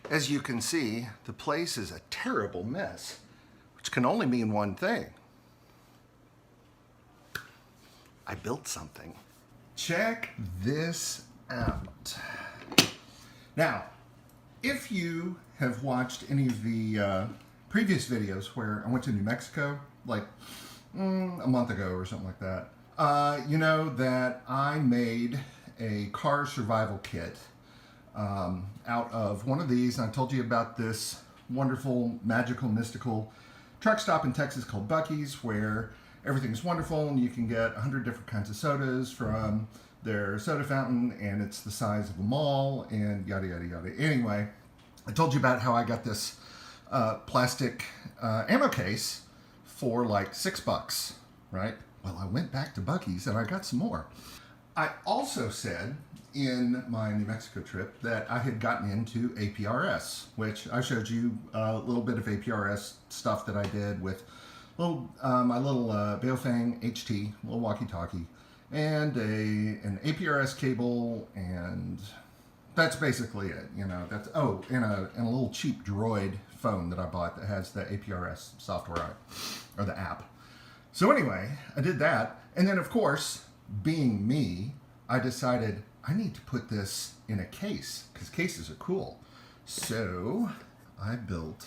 As you can see, the place is a terrible mess, which can only mean one thing. I built something. Check this out. Now, if you have watched any of the previous videos where I went to New Mexico, like a month ago or something like that, you know that I made a car survival kit out of one of these. And I told you about this wonderful, magical, mystical truck stop in Texas called Buc-ee's, where everything's wonderful and you can get 100 different kinds of sodas from their soda fountain, and it's the size of a mall, and yada yada yada. Anyway, I told you about how I got this plastic ammo case for like $6, right? Well, I went back to Buc-ee's and I got some more. I also said in my New Mexico trip that I had gotten into APRS, which I showed you a little bit of APRS stuff that I did with my little Baofeng HT, little walkie-talkie, and an APRS cable, and that's basically it. You know, that's and a little cheap Droid phone that I bought that has the APRS software on it, or the app. So anyway, I did that, and then of course, being me, I decided I need to put this in a case because cases are cool. So I built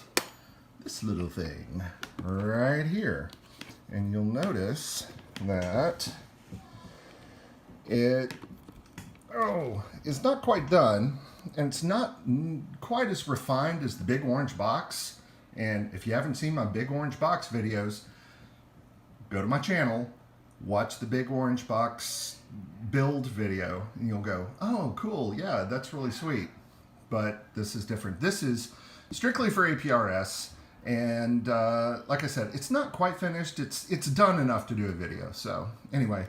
this little thing right here, and you'll notice that it is not quite done, and it's not quite as refined as the big orange box. And if you haven't seen my big orange box videos, go to my channel, watch the big orange box build video, and you'll go, oh cool, yeah, that's really sweet. But this is different. This is strictly for APRS, and like I said, it's not quite finished. It's done enough to do a video. So anyway,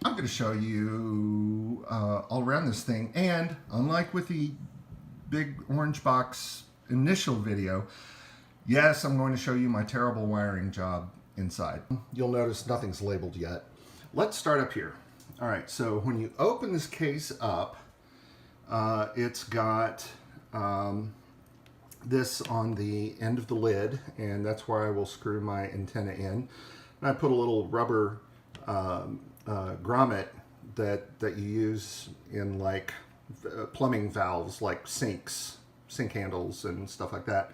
I'm going to show you all around this thing, and unlike with the big orange box initial video, yes, I'm going to show you my terrible wiring job inside. You'll notice nothing's labeled yet. Let's start up here. All right, so when you open this case up, it's got this on the end of the lid, and that's where I will screw my antenna in. And I put a little rubber grommet that you use in like plumbing valves, like sinks, sink handles and stuff like that.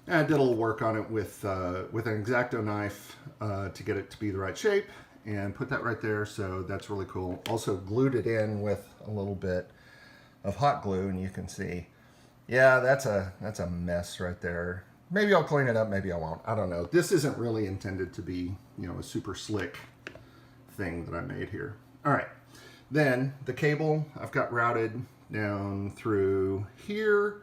And I did a little work on it with an X-Acto knife to get it to be the right shape, and put that right there. So that's really cool. Also glued it in with a little bit of hot glue, and you can see, yeah, that's a mess right there. Maybe I'll clean it up, maybe I won't. I don't know. This isn't really intended to be, you know, a super slick thing that I made here. All right, then the cable I've got routed down through here,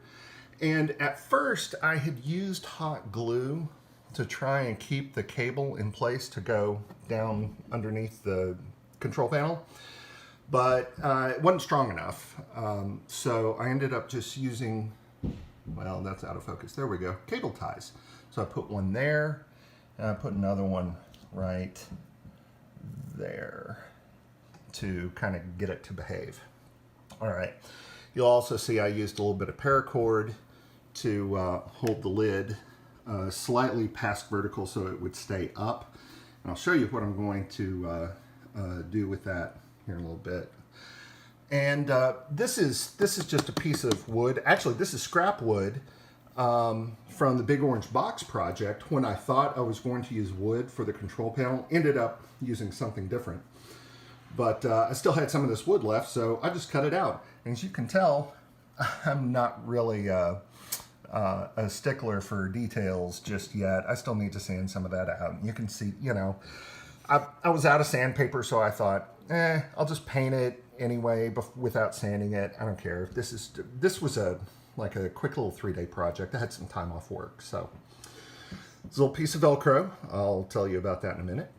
and at first I had used hot glue to try and keep the cable in place to go down underneath the control panel, but it wasn't strong enough, so I ended up just using, well, that's out of focus, there we go, cable ties. So I put one there, and I put another one right there to kind of get it to behave. All right, you'll also see I used a little bit of paracord to hold the lid slightly past vertical so it would stay up. And I'll show you what I'm going to do with that here in a little bit. And this is just a piece of wood. Actually, this is scrap wood from the Big Orange Box project. When I thought I was going to use wood for the control panel, ended up using something different. But I still had some of this wood left, so I just cut it out. And as you can tell, I'm not really a stickler for details just yet. I still need to sand some of that out. You can see, you know, I was out of sandpaper, so I thought, I'll just paint it anyway without sanding it. I don't care. This was like a quick little 3-day project. I had some time off work, so it's a little piece of Velcro. I'll tell you about that in a minute.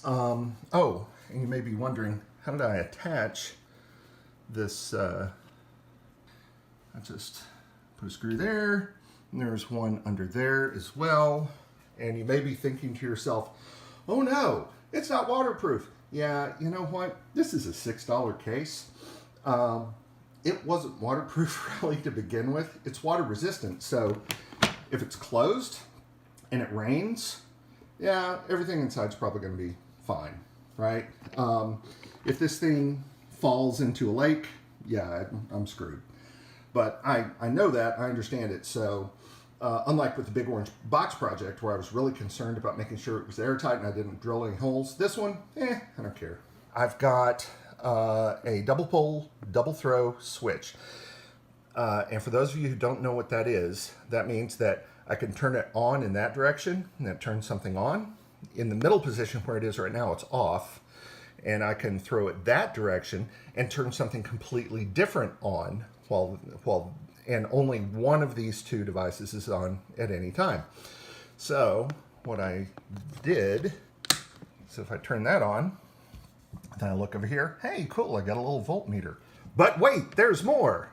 Oh, and you may be wondering, how did I attach this? I just put a screw there, and there's one under there as well. And you may be thinking to yourself, oh no, it's not waterproof. Yeah, you know what? This is a $6 case. it wasn't waterproof really to begin with. It's water resistant, so if it's closed and it rains, yeah, everything inside's probably going to be fine, right? If this thing falls into a lake, yeah, I'm screwed. But I know that, I understand it. So unlike with the Big Orange Box project, where I was really concerned about making sure it was airtight and I didn't drill any holes, this one, I don't care. I've got a double pole, double throw switch. And for those of you who don't know what that is, that means that I can turn it on in that direction, and that turns something on. In the middle position where it is right now, it's off. And I can throw it that direction and turn something completely different on and only one of these two devices is on at any time. So what I did, so if I turn that on, then I look over here, hey, cool, I got a little voltmeter. But wait, there's more.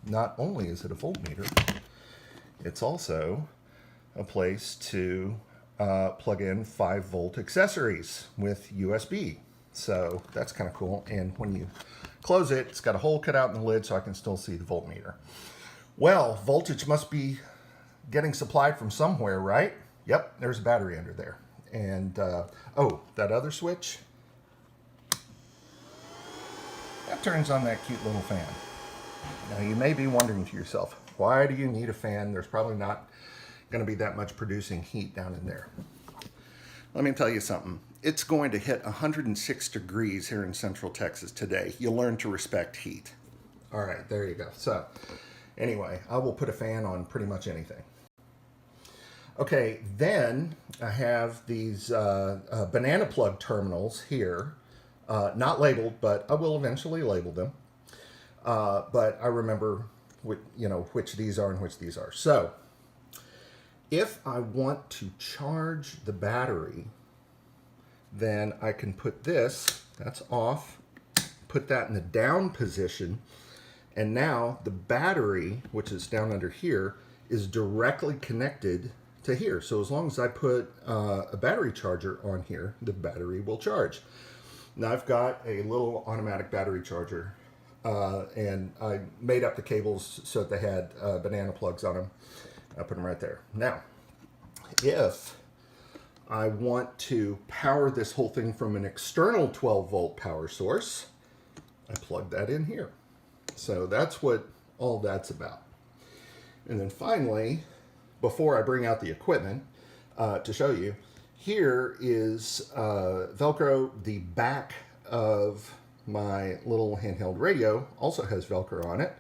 Not only is it a voltmeter, it's also a place to plug in 5-volt accessories with USB. So that's kind of cool. And when you close it, it's got a hole cut out in the lid so I can still see the voltmeter. Well, voltage must be getting supplied from somewhere, right? Yep, there's a battery under there. And, oh, that other switch, that turns on that cute little fan. Now, you may be wondering to yourself, why do you need a fan? There's probably not going to be that much producing heat down in there. Let me tell you something. It's going to hit 106 degrees here in Central Texas today. You'll learn to respect heat. All right, there you go. So, anyway, I will put a fan on pretty much anything. Okay, then I have these banana plug terminals here. Not labeled, but I will eventually label them. But I remember which these are and which these are. So, if I want to charge the battery, then I can put this, that's off, put that in the down position, and now the battery, which is down under here, is directly connected to here. So as long as I put a battery charger on here, the battery will charge. Now I've got a little automatic battery charger, and I made up the cables so that they had banana plugs on them. I put them right there. Now, if I want to power this whole thing from an external 12-volt power source, I plug that in here. So that's what all that's about. And then finally, before I bring out the equipment to show you, here is Velcro. The back of my little handheld radio also has Velcro on it,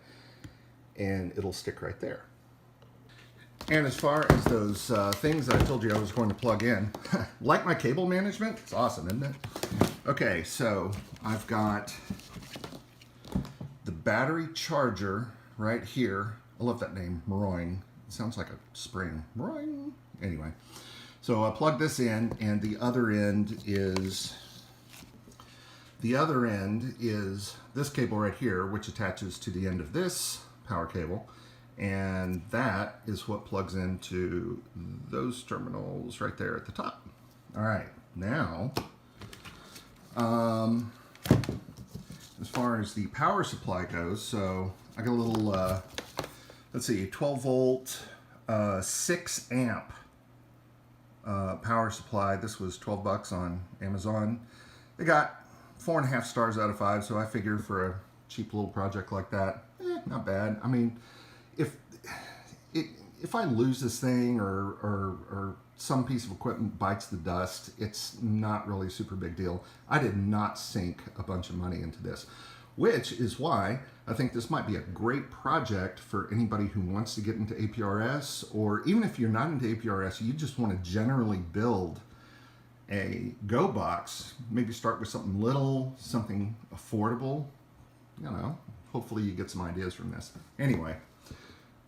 and it'll stick right there. And as far as those things I told you I was going to plug in, like my cable management, it's awesome, isn't it? Okay, so I've got the battery charger right here. I love that name, Moroing. It sounds like a spring. Moroing. Anyway, so I plug this in, and the other end is this cable right here, which attaches to the end of this power cable. And that is what plugs into those terminals right there at the top. All right, now, as far as the power supply goes, so I got a little, let's see, 12 volt, 6 amp power supply. This was 12 bucks on Amazon. They got 4.5 stars out of 5, so I figured for a cheap little project like that, not bad. I mean, if I lose this thing or some piece of equipment bites the dust, it's not really a super big deal. I did not sink a bunch of money into this, which is why I think this might be a great project for anybody who wants to get into APRS, or even if you're not into APRS, you just want to generally build a Go box. Maybe start with something little, something affordable. You know, hopefully you get some ideas from this. Anyway.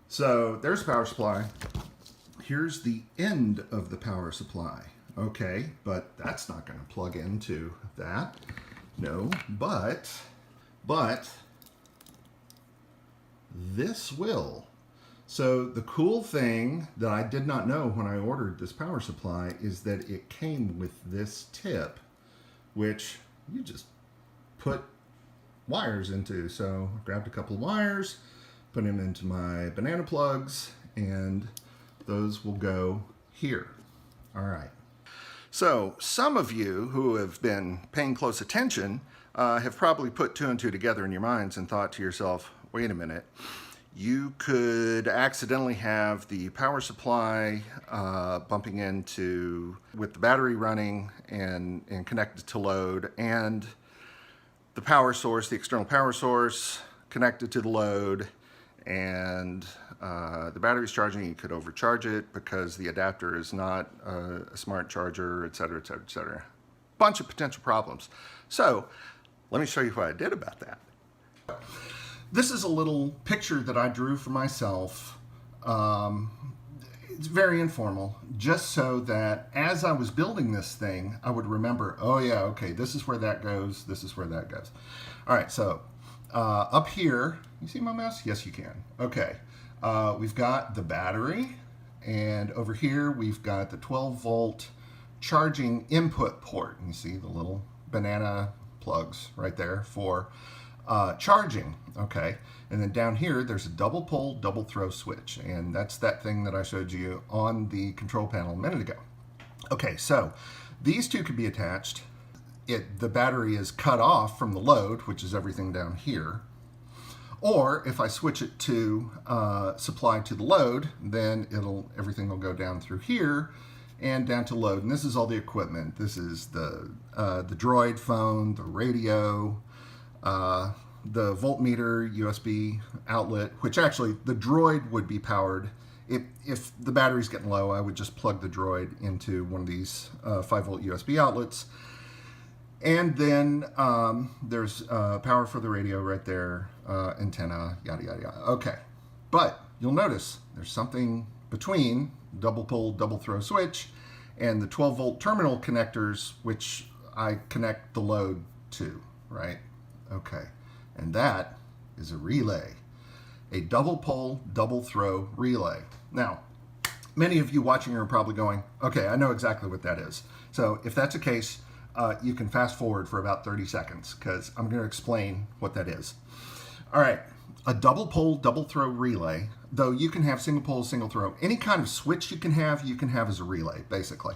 So there's power supply. Here's the end of the power supply. Okay, but that's not going to plug into that. No, but this will. So the cool thing that I did not know when I ordered this power supply is that it came with this tip, which you just put wires into. So I grabbed a couple of wires, put them into my banana plugs, and those will go here. All right. So some of you who have been paying close attention have probably put two and two together in your minds and thought to yourself, wait a minute, you could accidentally have the power supply bumping into with the battery running and connected to load, and the power source, the external power source connected to the load, and the battery's charging. You could overcharge it because the adapter is not a smart charger, et cetera, et cetera, et cetera. Bunch of potential problems. So let me show you what I did about that. This is a little picture that I drew for myself. It's very informal, just so that as I was building this thing, I would remember, oh yeah, okay, this is where that goes, this is where that goes. All right, so up here, you see my mouse? Yes, you can. Okay, we've got the battery, and over here we've got the 12-volt charging input port. You see the little banana plugs right there for charging, okay? And then down here, there's a double pole, double throw switch, and that's that thing that I showed you on the control panel a minute ago. Okay, so these two could be attached. The battery is cut off from the load, which is everything down here. Or if I switch it to supply to the load, then everything will go down through here and down to load. And this is all the equipment. This is the Droid phone, the radio, the voltmeter, USB outlet, which actually the Droid would be powered. If the battery's getting low, I would just plug the Droid into one of these 5-volt USB outlets. And then there's power for the radio right there, antenna, yada, yada, yada. Okay, but you'll notice there's something between double pole, double throw switch and the 12-volt terminal connectors, which I connect the load to, right? Okay, and that is a relay, a double pole, double throw relay. Now, many of you watching are probably going, okay, I know exactly what that is. So if that's the case, you can fast forward for about 30 seconds because I'm going to explain what that is. All right, a double pole, double throw relay, though you can have single pole, single throw. Any kind of switch you can have as a relay, basically.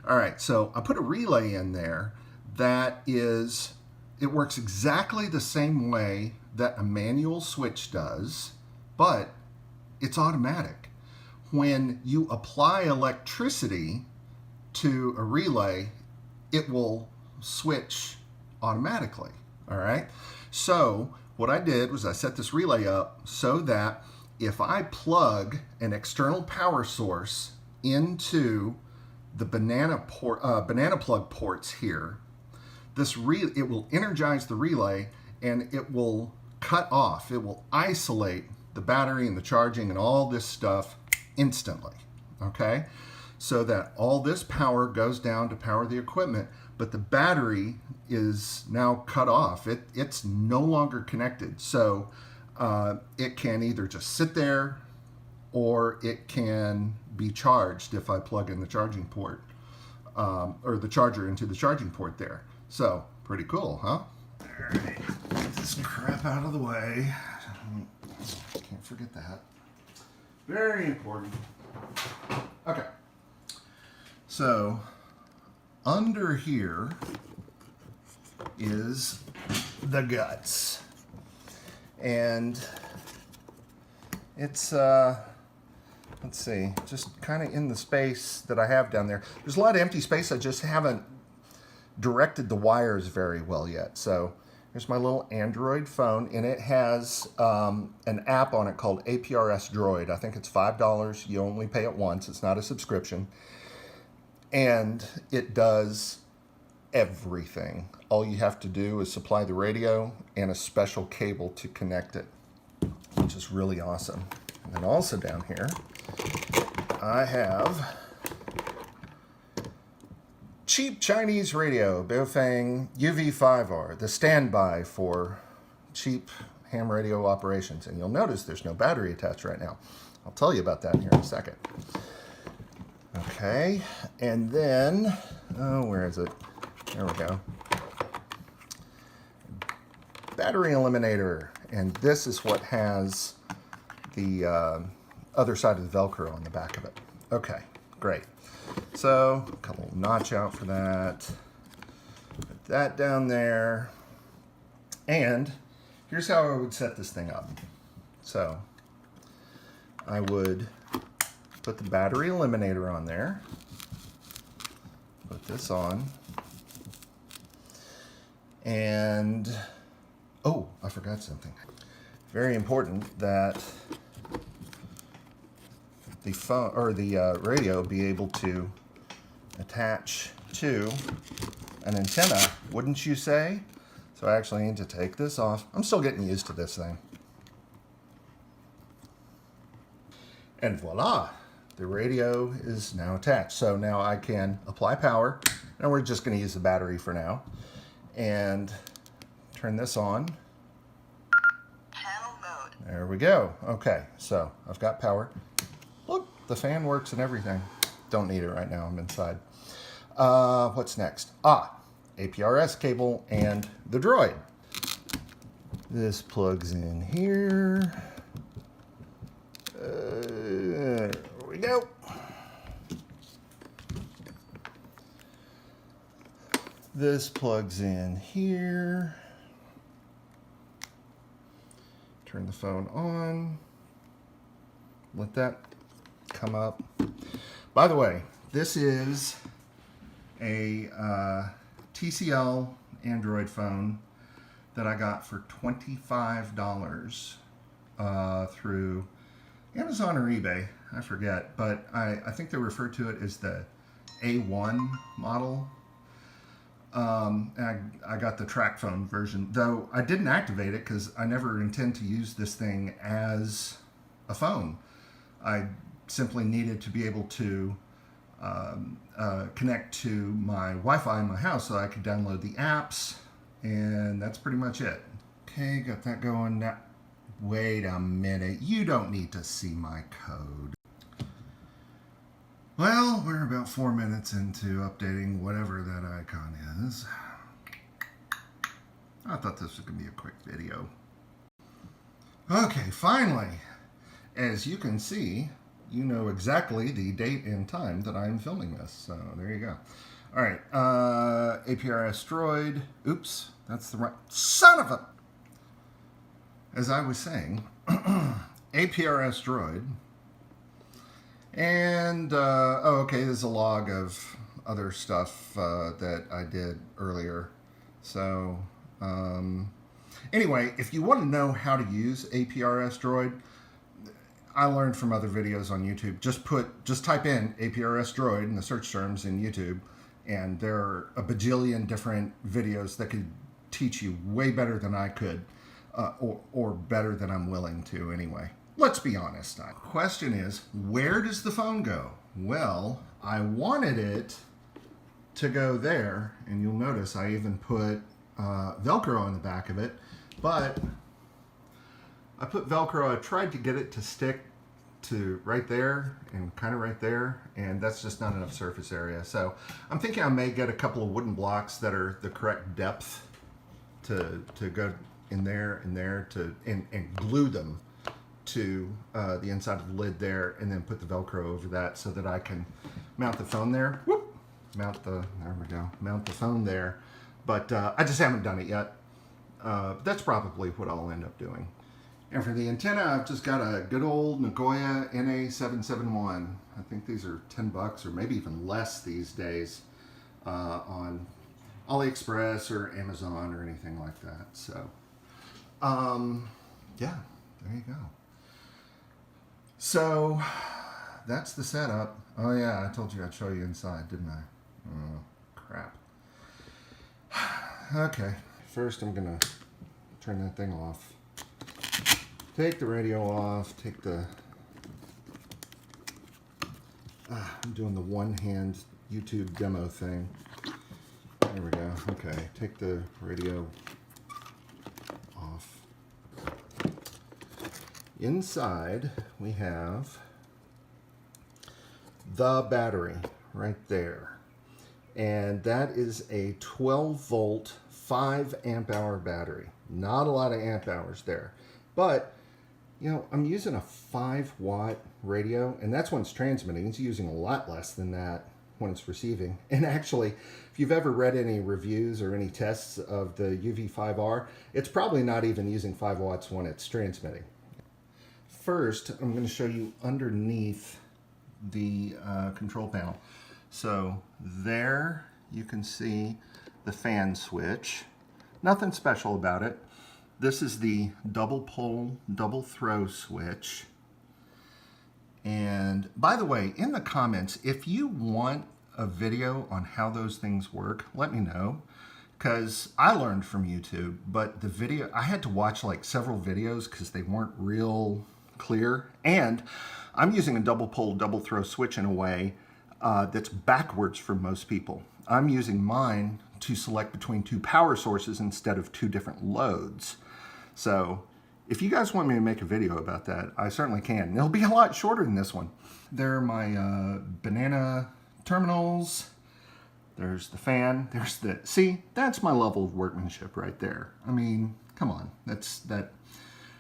All right, so I put a relay in there that it works exactly the same way that a manual switch does, but it's automatic. When you apply electricity to a relay, it will switch automatically, all right? So what I did was I set this relay up so that if I plug an external power source into the banana plug ports here, it will energize the relay and it will cut off, it will isolate the battery and the charging and all this stuff instantly, okay? So that all this power goes down to power the equipment, but the battery is now cut off. It's no longer connected. So it can either just sit there or it can be charged if I plug in the charging port or the charger into the charging port there. So pretty cool, huh? All right, get this crap out of the way. Can't forget that. Very important. Okay. So under here is the guts, and it's let's see, just kind of in the space that I have down there. There's a lot of empty space. I just haven't directed the wires very well yet. So here's my little Android phone, and it has an app on it called APRS Droid. I think it's $5. You only pay it once. It's not a subscription. And it does everything. All you have to do is supply the radio and a special cable to connect it, which is really awesome. And then also down here, I have cheap Chinese radio, Baofeng UV5R, the standby for cheap ham radio operations. And you'll notice there's no battery attached right now. I'll tell you about that here in a second. Okay, and then, oh, where is it? There we go. battery eliminator. And this is what has the other side of the Velcro on the back of it. Okay, great. So, cut a little notch out for that. Put that down there. And here's how I would set this thing up. So, I would put the battery eliminator on there. Put this on. And, oh, I forgot something. Very important that the phone or the radio be able to attach to an antenna, wouldn't you say? So I actually need to take this off. I'm still getting used to this thing. And voila, the radio is now attached. So now I can apply power, and we're just going to use the battery for now. And turn this on. Panel mode. There we go. Okay, so I've got power. Look, the fan works and everything. Don't need it right now, I'm inside. What's next? APRS cable and the Droid. This plugs in here. There we go. This plugs in here. Turn the phone on. Let that come up. By the way, this is a TCL Android phone that I got for $25 through Amazon or eBay. I forget, but I think they refer to it as the A1 model. And I got the track phone version, though I didn't activate it because I never intend to use this thing as a phone. I simply needed to be able to connect to my Wi-Fi in my house so I could download the apps, and that's pretty much it. Okay, got that going now. Wait a minute, you don't need to see my code. Well, we're about 4 minutes into updating whatever that icon is. I thought this was going to be a quick video. Okay, finally, as you can see, you know exactly the date and time that I'm filming this, so there you go. All right, APRS Droid. Oops, that's the right, son of a... As I was saying, APRS Droid. And, oh, okay, there's a log of other stuff that I did earlier. So, anyway, if you want to know how to use APRS Droid, I learned from other videos on YouTube. Just type in APRS Droid in the search terms in YouTube, and there are a bajillion different videos that could teach you way better than I could, or better than I'm willing to anyway. Let's be honest. The question is, where does the phone go? Well, I wanted it to go there, and you'll notice I even put Velcro on the back of it, but I put Velcro, I tried to get it to stick to right there and kind of right there, and that's just not enough surface area. So I'm thinking I may get a couple of wooden blocks that are the correct depth to go in there and there and glue them to the inside of the lid there, and then put the Velcro over that so that I can mount the phone there. Whoop! There we go. Mount the phone there. But I just haven't done it yet. That's probably what I'll end up doing. And for the antenna, I've just got a good old Nagoya NA771. I think these are $10 or maybe even less these days on AliExpress or Amazon or anything like that. So, yeah, there you go. So, that's the setup. Oh yeah, I told you I'd show you inside, didn't I? Oh, crap. Okay, first I'm gonna turn that thing off. Take the radio off, take the... I'm doing the one-hand YouTube demo thing. There we go. Okay, take the radio off. Inside, we have the battery right there. And that is a 12-volt, 5 amp-hour battery. Not a lot of amp hours there. But, you know, I'm using a 5-watt radio, and that's when it's transmitting. It's using a lot less than that when it's receiving. And actually, if you've ever read any reviews or any tests of the UV5R, it's probably not even using 5 watts when it's transmitting. First, I'm going to show you underneath the control panel. So there you can see the fan switch. Nothing special about it. This is the double pole, double throw switch. And by the way, in the comments, if you want a video on how those things work, let me know. Because I learned from YouTube, but the video, I had to watch like several videos because they weren't real clear. And I'm using a double pole, double throw switch in a way that's backwards for most people. I'm using mine to select between 2 power sources instead of 2 different loads. So if you guys want me to make a video about that, I certainly can. It'll be a lot shorter than this one. There are my banana terminals. There's the fan. There's the, see, that's my level of workmanship right there. I mean, come on.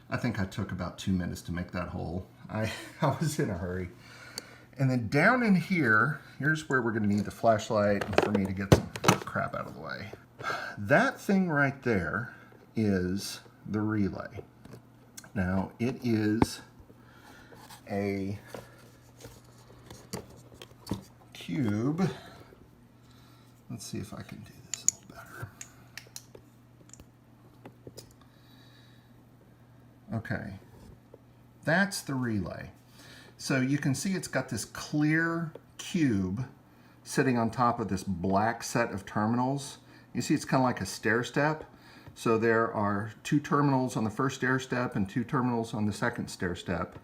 I think I took about 2 minutes to make that hole. I was in a hurry. And then down in here, here's where we're going to need the flashlight for me to get some crap out of the way. That thing right there is the relay. Now, it is a cube. Let's see if I can do this a little better. Okay, that's the relay. So you can see it's got this clear cube sitting on top of this black set of terminals. You see it's kind of like a stair step. So there are 2 terminals on the first stair step and 2 terminals on the second stair step.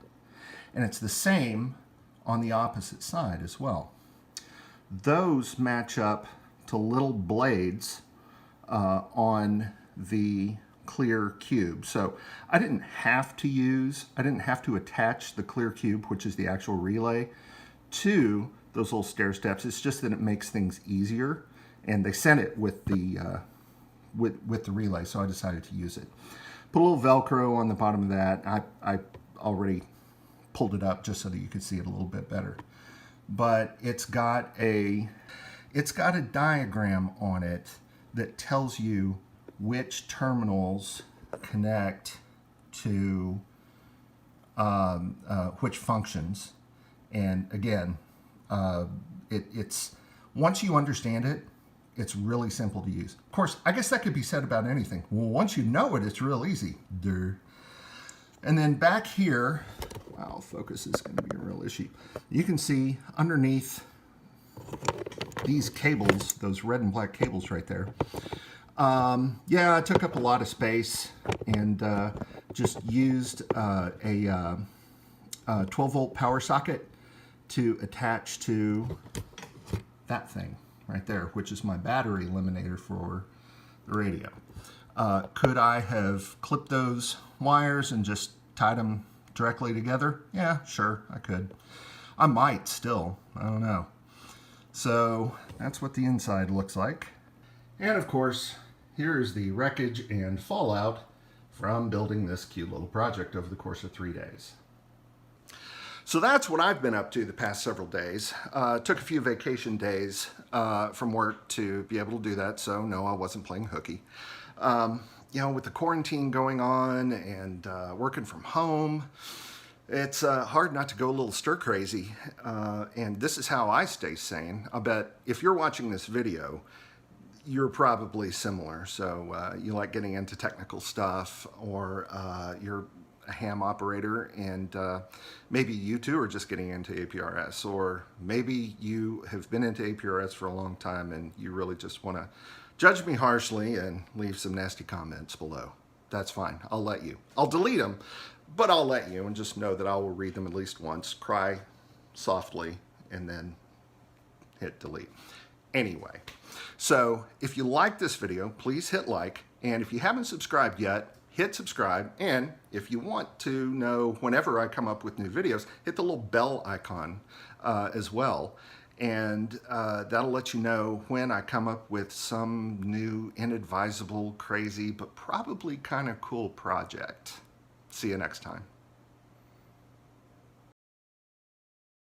And it's the same on the opposite side as well. Those match up to little blades on the clear cube. So I didn't have to attach the clear cube, which is the actual relay, to those little stair steps. It's just that it makes things easier, and they sent it with the with the relay, so I decided to use it. Put a little Velcro on the bottom of that. I already pulled it up just so that you could see it a little bit better. But it's got a diagram on it that tells you which terminals connect to which functions. And again, it's once you understand it, it's really simple to use. Of course, I guess that could be said about anything. Well, once you know it, it's real easy. Duh. And then back here, wow, focus is going to be a real issue. You can see underneath these cables, those red and black cables right there. Yeah, I took up a lot of space and just used a 12-volt power socket to attach to that thing right there, which is my battery eliminator for the radio. Could I have clipped those wires and just tied them directly together? Yeah, sure, I could. I might still, I don't know. So that's what the inside looks like. And of course, here's the wreckage and fallout from building this cute little project over the course of 3 days. So that's what I've been up to the past several days. Took a few vacation days from work to be able to do that, so no, I wasn't playing hooky. You know, with the quarantine going on and working from home, it's hard not to go a little stir crazy. And this is how I stay sane. I bet if you're watching this video, you're probably similar. So you like getting into technical stuff, or you're a ham operator, and maybe you too are just getting into APRS, or maybe you have been into APRS for a long time and you really just want to judge me harshly and leave some nasty comments below. That's fine. I'll let you. I'll delete them, but I'll let you, and just know that I will read them at least once, cry softly, and then hit delete. Anyway, so if you like this video, please hit like, and if you haven't subscribed yet, hit subscribe, and if you want to know whenever I come up with new videos, hit the little bell icon as well. And that'll let you know when I come up with some new, inadvisable, crazy, but probably kind of cool project. See you next time.